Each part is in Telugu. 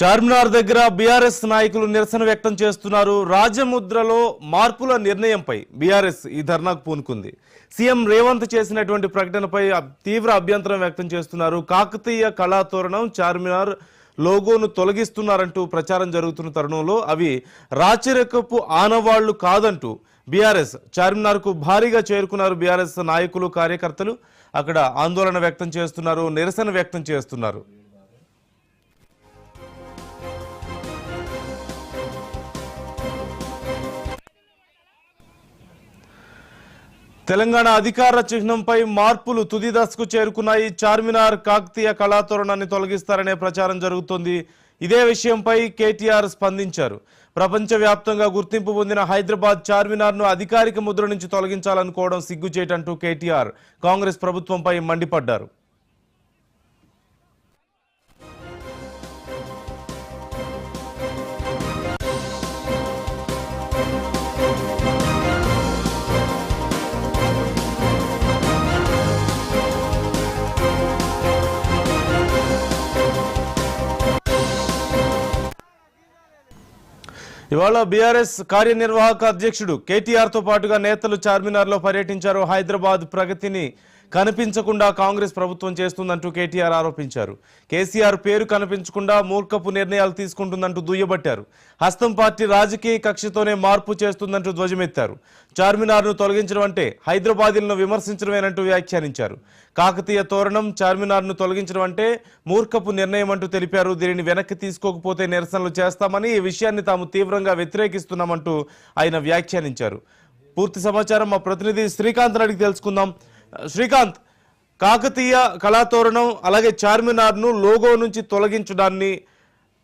చార్మినార్ దగ్గర బీఆర్ఎస్ నాయకులు నిరసన వ్యక్తం చేస్తున్నారు. రాజముద్రలో మార్పుల నిర్ణయంపై బీఆర్ఎస్ ఈ ధర్నాకు పూనుకుంది. సీఎం రేవంత్ చేసినటువంటి ప్రకటనపై తీవ్ర అభ్యంతరం వ్యక్తం చేస్తున్నారు. కాకతీయ కళాతోరణం చార్మినార్ లోగోను తొలగిస్తున్నారంటూ ప్రచారం జరుగుతున్న తరుణంలో అవి రాచరికపు ఆనవాళ్లు కాదంటూ బీఆర్ఎస్ చార్మినార్కు భారీగా చేరుకున్నారు. బీఆర్ఎస్ నాయకులు కార్యకర్తలు అక్కడ ఆందోళన వ్యక్తం చేస్తున్నారు, నిరసన వ్యక్తం చేస్తున్నారు. తెలంగాణ అధికార చిహ్నంపై మార్పులు తుది దశకు చేరుకున్నాయి. చార్మినార్ కాకతీయ కళాతోరణాన్ని తొలగిస్తారనే ప్రచారం జరుగుతోంది. ఇదే విషయంపై కేటీఆర్ స్పందించారు. ప్రపంచవ్యాప్తంగా గుర్తింపు పొందిన హైదరాబాద్ చార్మినార్ను అధికారిక ముద్ర నుంచి తొలగించాలనుకోవడం సిగ్గుచేటంటూ కేటీఆర్ కాంగ్రెస్ ప్రభుత్వంపై మండిపడ్డారు. ఇవాళ బీఆర్ఎస్ కార్యనిర్వాహక అధ్యక్షుడు కేటీఆర్ తో పాటుగా నేతలు చార్మినార్ లో పర్యటించారు. హైదరాబాద్ ప్రగతిని కనిపించకుండా కాంగ్రెస్ ప్రభుత్వం చేస్తుందంటూ కేటీఆర్ ఆరోపించారు. కేసీఆర్ పేరు కనిపించకుండా మూర్ఖపు నిర్ణయాలు తీసుకుంటుందంటూ దుయ్యబట్టారు. హస్తం పార్టీ రాజకీయ కక్షతోనే మార్పు చేస్తుందంటూ ధ్వజమెత్తారు. చార్మినార్ను తొలగించడం అంటే హైదరాబాదీలను విమర్శించడమేనంటూ వ్యాఖ్యానించారు. కాకతీయ తోరణం చార్మినార్ను తొలగించడం అంటే మూర్ఖపు నిర్ణయం అంటూ తెలిపారు. దీనిని వెనక్కి తీసుకోకపోతే నిరసనలు చేస్తామని, ఈ విషయాన్ని తాము తీవ్రంగా వ్యతిరేకిస్తున్నామంటూ ఆయన వ్యాఖ్యానించారు. పూర్తి సమాచారం మా ప్రతినిధి శ్రీకాంత్ అడిగి తెలుసుకుందాం. శ్రీకాంత్, కాకతీయ కళాతోరణం అలాగే చార్మినార్ను లోగో నుంచి తొలగించడాన్ని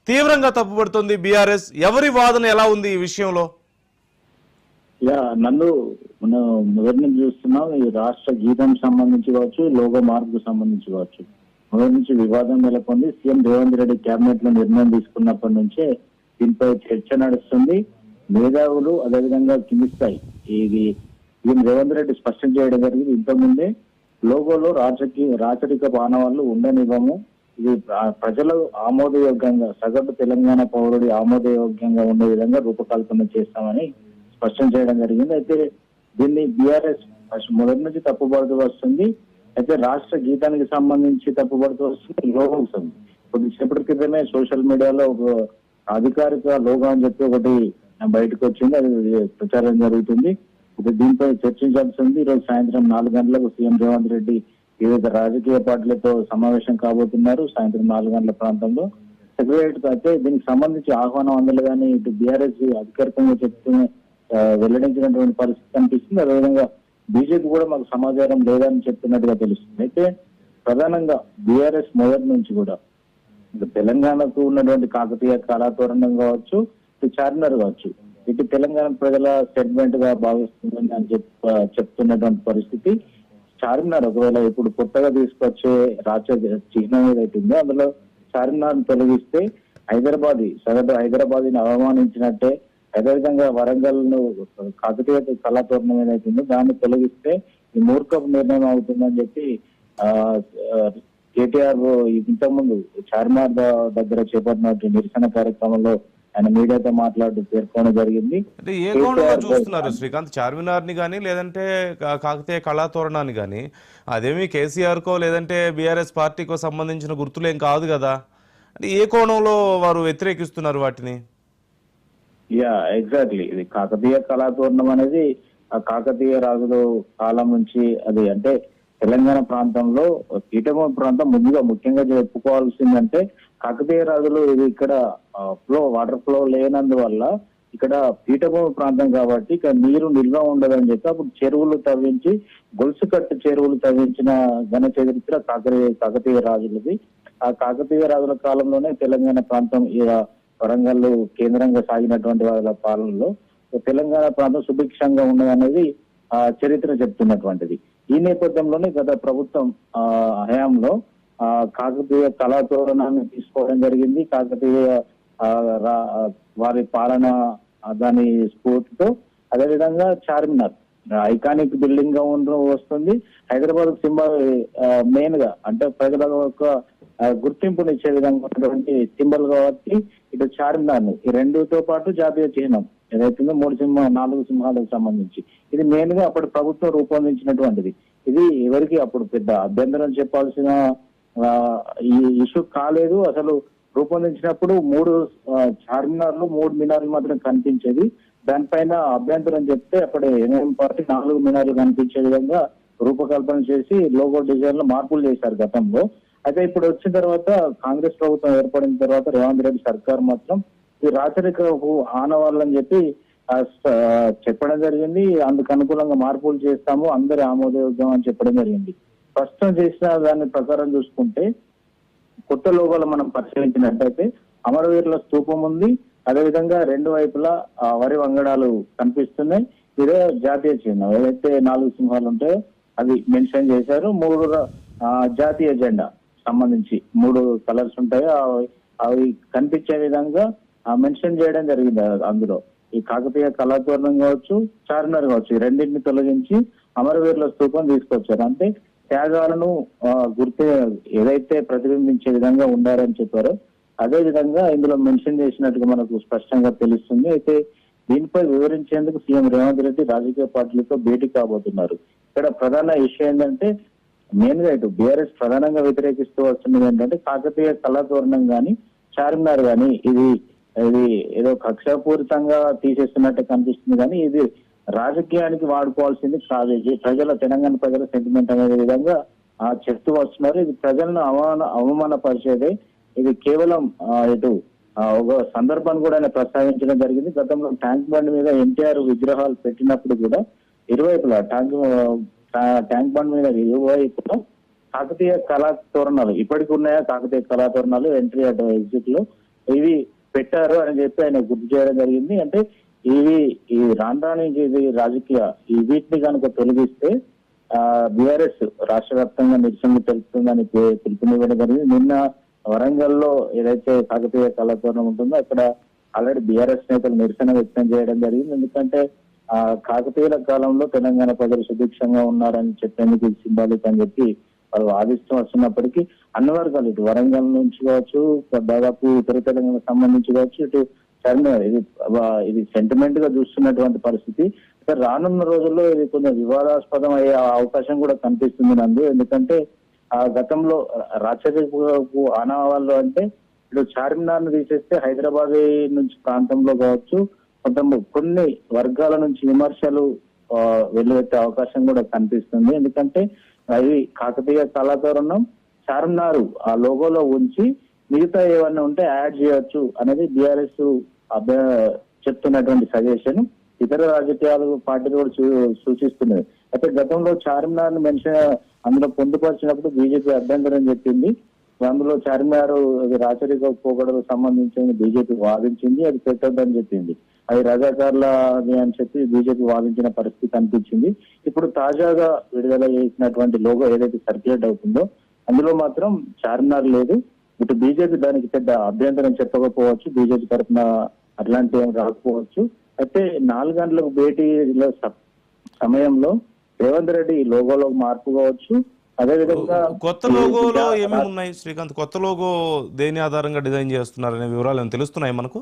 తీవ్రంగా తప్పుపడుతోంది బీఆర్ఎస్. ఎవరి వాదన ఎలా ఉంది ఈ విషయంలో? నన్ను మనం మొదటి నుంచి చూస్తున్నాం. ఈ రాష్ట్ర గీతం సంబంధించి కావచ్చు, లోగో మార్పుకు సంబంధించి కావచ్చు, మొదటి నుంచి వివాదం నెలకొంది. సీఎం రేవంత్ రెడ్డి కేబినెట్ లో నిర్ణయం తీసుకున్నప్పటి నుంచే దీనిపై చర్చ నడుస్తుంది. మేధావులు అదేవిధంగా కింది స్థాయి ఇది రేవంత్ రెడ్డి స్పష్టం చేయడం జరిగింది. ఇంతకుముందే లోగోలో రాచరిక ఆనవాళ్లు ఉండనివ్వము, ఇది ప్రజలు ఆమోదయోగ్యంగా, సగటు తెలంగాణ పౌరుడి ఆమోదయోగ్యంగా ఉండే విధంగా రూపకల్పన చేస్తామని స్పష్టం చేయడం జరిగింది. అయితే దీన్ని బీఆర్ఎస్ మొదటి నుంచి తప్పుపడుతూ వస్తుంది. అయితే రాష్ట్ర గీతానికి సంబంధించి తప్పుపడుతూ వస్తుంది, లోగో వస్తుంది. కొద్దిసేపటి క్రితమే సోషల్ మీడియాలో ఒక అధికారిక లోగో అని చెప్పి ఒకటి బయటకు వచ్చింది, అది ప్రచారం జరుగుతుంది. దీనిపై చర్చించాల్సింది. ఈరోజు సాయంత్రం 4 గంటలకు సీఎం రేవంత్ రెడ్డి వివిధ రాజకీయ పార్టీలతో సమావేశం కాబోతున్నారు. సాయంత్రం 4 గంటల ప్రాంతంలో సెక్రటరియట్ అయితే దీనికి సంబంధించి ఆహ్వానం అందలు కానీ ఇటు బీఆర్ఎస్ అధికారికంగా వెల్లడించినటువంటి పరిస్థితి కనిపిస్తుంది. అదేవిధంగా బీజేపీ కూడా మాకు సమాచారం లేదని చెప్తున్నట్టుగా తెలుస్తుంది. అయితే ప్రధానంగా బీఆర్ఎస్ మొదటి నుంచి కూడా తెలంగాణకు ఉన్నటువంటి కాకతీయ కళాతోరణం కావచ్చు, ఇటు చార్మినార్ కావచ్చు, ఇటు తెలంగాణ ప్రజల సెగ్మెంట్ గా భావిస్తుందని అని చెప్తున్నటువంటి పరిస్థితి. చార్మినార్ ఒకవేళ ఇప్పుడు కొత్తగా తీసుకొచ్చే రాష్ట్ర చిహ్నం ఏదైతుందో అందులో చార్మినార్ తొలగిస్తే సగటు హైదరాబాదీని అవమానించినట్టే. అదేవిధంగా వరంగల్ ను కాకతీయ కళాతోరణం ఏదైతుందో దాన్ని తొలగిస్తే ఈ మూర్ఖపు నిర్ణయం అవుతుందని చెప్పి కేటీఆర్ ఇంతకుముందు చార్మినార్ దగ్గర చేపట్టిన నిరసన కార్యక్రమంలో ఆయన మీడియాతో మాట్లాడుతూ పేర్కొనడం జరిగింది. అంటే ఏ కోణంలో చూస్తున్నారు శ్రీకాంత్ చార్మినార్ ని కానీ లేదంటే కాకతీయ కళాతోరణాన్ని కానీ? అదేమి కేసీఆర్ కో లేదంటే బీఆర్ఎస్ పార్టీకో సంబంధించిన గుర్తులేం కాదు కదా. అంటే ఏ కోణంలో వారు వ్యతిరేకిస్తున్నారు వాటిని? ఎగ్జాక్ట్లీ ఇది కాకతీయ కళాతోరణం అనేది ఆ కాకతీయ రాజుల కాలం నుంచి అది అంటే తెలంగాణ ప్రాంతంలో పీఠభూమి ప్రాంతం ముఖ్యంగా చెప్పుకోవాల్సిందంటే కాకతీయ రాజులు ఇది ఇక్కడ వాటర్ ఫ్లో లేనందువల్ల ఇక్కడ పీఠభూమి ప్రాంతం కాబట్టి ఇక్కడ నీరు నిల్వ ఉండదని చెప్పి అప్పుడు చెరువులు తవ్వించి గొలుసు కట్టు చెరువులు తవ్వించిన ఘన చరిత్ర కాకతీయ రాజులది. ఆ కాకతీయ రాజుల కాలంలోనే తెలంగాణ ప్రాంతం వరంగల్ కేంద్రంగా సాగినటువంటి వాళ్ళ పాలనలో తెలంగాణ ప్రాంతం సుభిక్షంగా ఉన్నదనేది చరిత్ర చెప్తున్నటువంటిది. ఈ నేపథ్యంలోనే గత ప్రభుత్వం హయాంలో కాకతీయ కళాతోరణాన్ని తీసుకోవడం జరిగింది. కాకతీయ వారి పాలన దాని స్ఫూర్తితో అదేవిధంగా చార్మినార్ ఐకానిక్ బిల్డింగ్ గా వస్తుంది. హైదరాబాద్ సింబల్ మెయిన్ గా అంటే ప్రజల యొక్క గుర్తింపునిచ్చే విధంగా ఉన్నటువంటి సింబల్ కాబట్టి ఇటు చార్మినార్ ఈ రెండుతో పాటు జాతీయ చిహ్నం ఏదైతుందో 4 సింహాలకు సంబంధించి ఇది మెయిన్ గా అప్పటి ప్రభుత్వం రూపొందించినటువంటిది. ఇది ఎవరికి అప్పుడు పెద్ద అభ్యంతరం చెప్పాల్సిన ఈ ఇష్యూ కాలేదు. అసలు రూపొందించినప్పుడు 3 చార్మినార్లు 3 మినార్లు మాత్రం కనిపించేది. దానిపైన అభ్యంతరం చెప్తే అప్పుడు ఎంఐఎం పార్టీ 4 మినార్లు కనిపించే విధంగా రూపకల్పన చేసి లోగో డిజైన్ లో మార్పులు చేశారు గతంలో. అయితే ఇప్పుడు వచ్చిన తర్వాత కాంగ్రెస్ ప్రభుత్వం ఏర్పడిన తర్వాత రేవంత్ రెడ్డి సర్కార్ మాత్రం ఈ రాచరికపు ఆనవాళ్ళని చెప్పి చెప్పడం జరిగింది. అందుకు అనుకూలంగా మార్పులు చేస్తాము, అందరి ఆమోదయోగ్యం అని చెప్పడం జరిగింది. ప్రస్తుతం చేసిన దాని ప్రకారం చూసుకుంటే కొత్త లోగోలు మనం పరిశీలించినట్టయితే అమరవీరుల స్తూపం ఉంది. అదేవిధంగా 2 వైపులా వరి వంగడాలు కనిపిస్తున్నాయి. ఇదే జాతీయ చిహ్నం ఏదైతే 4 సింహాలు ఉంటాయో అది మెన్షన్ చేశారు. 3 జాతీయ జెండా సంబంధించి 3 కలర్స్ ఉంటాయో అవి కనిపించే విధంగా మెన్షన్ చేయడం జరిగింది. అందులో ఈ కాకతీయ కళాతోరణం కావచ్చు, చార్మినార్ కావచ్చు, ఈ రెండింటిని తొలగించి అమరవీరుల స్తూపం తీసుకొచ్చారు. అంటే త్యాగాలను ఏదైతే ప్రతిబింబించే విధంగా ఉండారని చెప్పారో అదే విధంగా ఇందులో మెన్షన్ చేసినట్టుగా మనకు స్పష్టంగా తెలుస్తుంది. అయితే దీనిపై వివరించేందుకు సీఎం రేవంత్ రెడ్డి రాజకీయ పార్టీలతో భేటీ కాబోతున్నారు. ఇక్కడ ప్రధాన ఇష్యూ ఏంటంటే మెయిన్ గా ఇటు బీఆర్ఎస్ ప్రధానంగా వ్యతిరేకిస్తూ వస్తున్నది ఏంటంటే కాకతీయ కళాతోరణం గాని చార్మినార్ గాని ఇది ఏదో కక్షాపూరితంగా తీసేస్తున్నట్టు కనిపిస్తుంది. కానీ ఇది రాజకీయానికి వాడుకోవాల్సింది కాదు. ఇది తెలంగాణ ప్రజల సెంటిమెంట్ అనే విధంగా చెప్తూ వస్తున్నారు. ఇది ప్రజలను అవమానపరిచేదే. ఇది కేవలం ఒక సందర్భాన్ని కూడా ఆయన ప్రస్తావించడం జరిగింది. గతంలో ట్యాంక్ బండ్ మీద ఎన్టీఆర్ విగ్రహాలు పెట్టినప్పుడు కూడా ఇరువైపులా ట్యాంక్ బండ్ మీద ఇరువైపులా కాకతీయ కళాతోరణాలు ఇప్పటికి ఉన్నాయా కాకతీయ కళాతోరణాలు ఎంట్రీ ఎగ్జిట్ లో ఇవి పెట్టారు అని చెప్పి ఆయన గుర్తు చేయడం జరిగింది. అంటే ఈ రాను ఇది రాజకీయ వీటిని కనుక తొలగిస్తే బీఆర్ఎస్ రాష్ట్ర వ్యాప్తంగా నిరసనలు తెలుపుతుందని పిలుపునివ్వడం జరిగింది. నిన్న వరంగల్ లో ఏదైతే కాకతీయ కళాతోరణం ఉంటుందో అక్కడ ఆల్రెడీ బీఆర్ఎస్ నేతలు నిరసన వ్యక్తం చేయడం జరిగింది. ఎందుకంటే కాకతీయుల కాలంలో తెలంగాణ ప్రజలు సుభిక్షంగా ఉన్నారని చెప్పేందుకు సింబాలిక్ అని చెప్పి వాళ్ళు వాదిస్తూ వస్తున్నప్పటికీ అన్ని వర్గాలు ఇటు వరంగల్ నుంచి కావచ్చు, దాదాపు ఉత్తర తెలంగాణ సంబంధించి కావచ్చు, ఇటు చార్మినార్ ఇది సెంటిమెంట్ గా చూస్తున్నటువంటి పరిస్థితి. రానున్న రోజుల్లో ఇది కొంచెం వివాదాస్పదం అయ్యే అవకాశం కూడా కనిపిస్తుంది నందు. ఎందుకంటే గతంలో రాచరికపు ఆనవాళ్ళు అంటే ఇప్పుడు చార్మినార్ ను తీసేస్తే హైదరాబాద్ నుంచి ప్రాంతంలో కావచ్చు కొన్ని వర్గాల నుంచి విమర్శలు వెల్లువెత్తే అవకాశం కూడా కనిపిస్తుంది. ఎందుకంటే అవి కాకతీయ కళాతోరణం చార్మినార్ ఆ లోగోలో ఉంచి మిగతా ఏమన్నా ఉంటే యాడ్ చేయొచ్చు అనేది బీఆర్ఎస్ చెప్తున్నటువంటి సజెషన్. ఇతర రాజకీయాలు పార్టీలు కూడా సూచిస్తున్నది. అయితే గతంలో చార్మినార్ మెన్షన్ అందులో పొందుపరిచినప్పుడు బీజేపీ అభ్యంతరం చెప్పింది. అందులో చార్మినార్ రాచరిక పోకడలకు సంబంధించి బీజేపీ వాదించింది, అది పెట్టొద్దని చెప్పింది. అది రజాకార్లని అని చెప్పి బీజేపీ వాదించిన పరిస్థితి కనిపించింది. ఇప్పుడు తాజాగా విడుదల చేసినటువంటి లోగో ఏదైతే సర్క్యులేట్ అవుతుందో అందులో మాత్రం చార్మినార్ లేదు. ఇటు బీజేపీ దానికి పెద్ద అభ్యంతరం చెప్పకపోవచ్చు, బీజేపీ తరఫున అట్లాంటి ఏం రాకపోవచ్చు. అయితే 4 గంటలకు భేటీలో సమయంలో రేవంత్ రెడ్డి ఈ లోగోలో మార్పు కావచ్చు, అదేవిధంగా కొత్త లోగోలో ఏమేమి ఉన్నాయి శ్రీకాంత్? కొత్త లోగో దేని ఆధారంగా డిజైన్ చేస్తున్నారనే వివరాలు ఏమైనా తెలుస్తున్నాయి మనకు?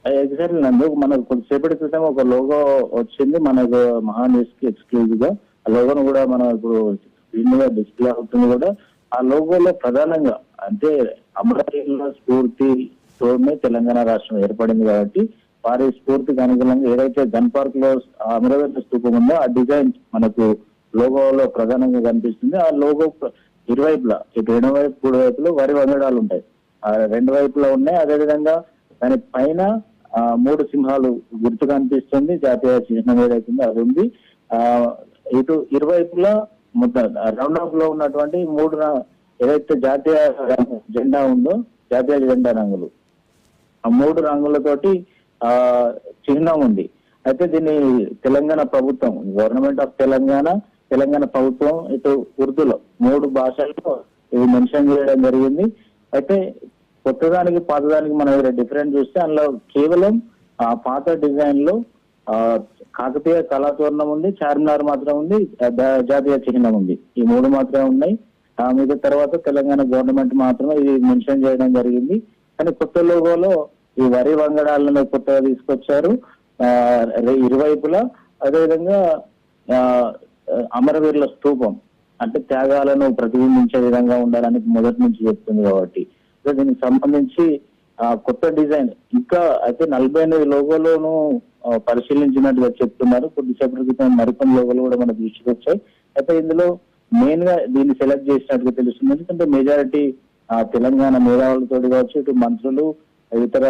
ఎగ్జాక్ట్లీ నందు, మనకు కొద్దిసేపటి క్రితం ఒక లోగో వచ్చింది మనకు మహాన్యూస్ కి ఎక్స్క్లూజివ్ గా. ఆ లోగోను కూడా మనం ఇప్పుడు స్క్రీన్ మీద డిస్ప్లే అవుతుంది కూడా. ఆ లోగోలో ప్రధానంగా అంటే అమరవీరుల స్ఫూర్తితోనే తెలంగాణ రాష్ట్రం ఏర్పడింది కాబట్టి వారి స్ఫూర్తికి అనుగుణంగా ఏదైతే గన్ పార్క్ లో అమరవీరుల స్తూపం ఉందో ఆ డిజైన్ మనకు లోగోలో ప్రధానంగా కనిపిస్తుంది. ఆ లోగో ఇరువైపులా ఇటు ఎడమవైపు కుడి వైపులో వరి వంగడాలు ఉంటాయి, ఆ 2 వైపులా ఉన్నాయి. అదేవిధంగా దాని పైన 3 సింహాలు గుర్తు కనిపిస్తుంది, జాతీయ చిహ్నం ఏదైతుందో అది ఉంది. ఇటు ఇరువైపులా రౌండ్ ఆఫ్ లో ఉన్నటువంటి 3 ఏదైతే జాతీయ జెండా ఉందో జాతీయ జెండా రంగులు ఆ 3 రంగులతోటి చిహ్నం ఉంది. అయితే దీన్ని తెలంగాణ ప్రభుత్వం గవర్నమెంట్ ఆఫ్ తెలంగాణ ప్రభుత్వం ఇటు ఉర్దూలో 3 భాషల్లో ఇది మెన్షన్ చేయడం జరిగింది. అయితే కొత్తదానికి పాతదానికి మనం డిఫరెంట్ చూస్తే అందులో కేవలం పాత డిజైన్ లో కాకతీయ కళాతోరణం ఉంది, చార్మినార్ మాత్రం ఉంది, జాతీయ చిహ్నం ఉంది. ఈ 3 మాత్రమే ఉన్నాయి. మీద తర్వాత తెలంగాణ గవర్నమెంట్ మాత్రమే ఇది మెన్షన్ చేయడం జరిగింది. కానీ కొత్త లోగోలో ఈ వరి వంగడాలను కొత్తగా తీసుకొచ్చారు ఇరువైపులా. అదేవిధంగా అమరవీరుల స్తూపం అంటే త్యాగాలను ప్రతిబింబించే విధంగా ఉండాలని మొదటి నుంచి చెప్తుంది కాబట్టి దీనికి సంబంధించి కొత్త డిజైన్ ఇంకా అయితే 48 లోగోలను పరిశీలించినట్టుగా చెప్తున్నారు. కొద్దిసేపటి క్రితం మరికొన్ని లోగోలు కూడా మన దృష్టికి వచ్చాయి. అయితే ఇందులో మెయిన్ గా దీన్ని సెలెక్ట్ చేసినట్టుగా తెలుస్తుంది. ఎందుకంటే మెజారిటీ తెలంగాణ మేధావులతో కావచ్చు, ఇటు మంత్రులు, ఇతర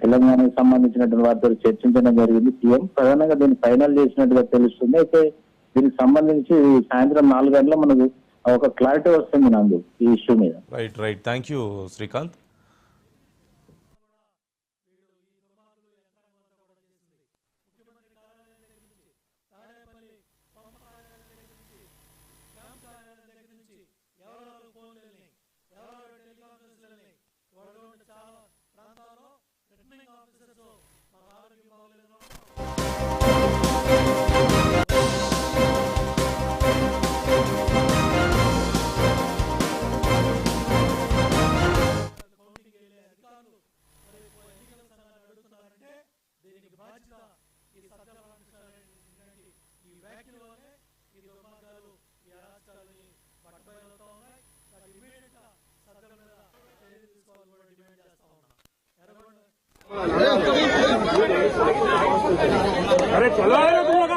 తెలంగాణకు సంబంధించినటువంటి వారితో చర్చించడం జరిగింది. సీఎం ప్రధానంగా దీన్ని ఫైనల్ చేసినట్టుగా తెలుస్తుంది. అయితే దీనికి సంబంధించి సాయంత్రం 4 గంటల మనకు ఒక క్లారిటీ వస్తుంది నందు ఈ ఇష్యూ మీద. Right thank you Srikanth. अरे चलो तुम लोग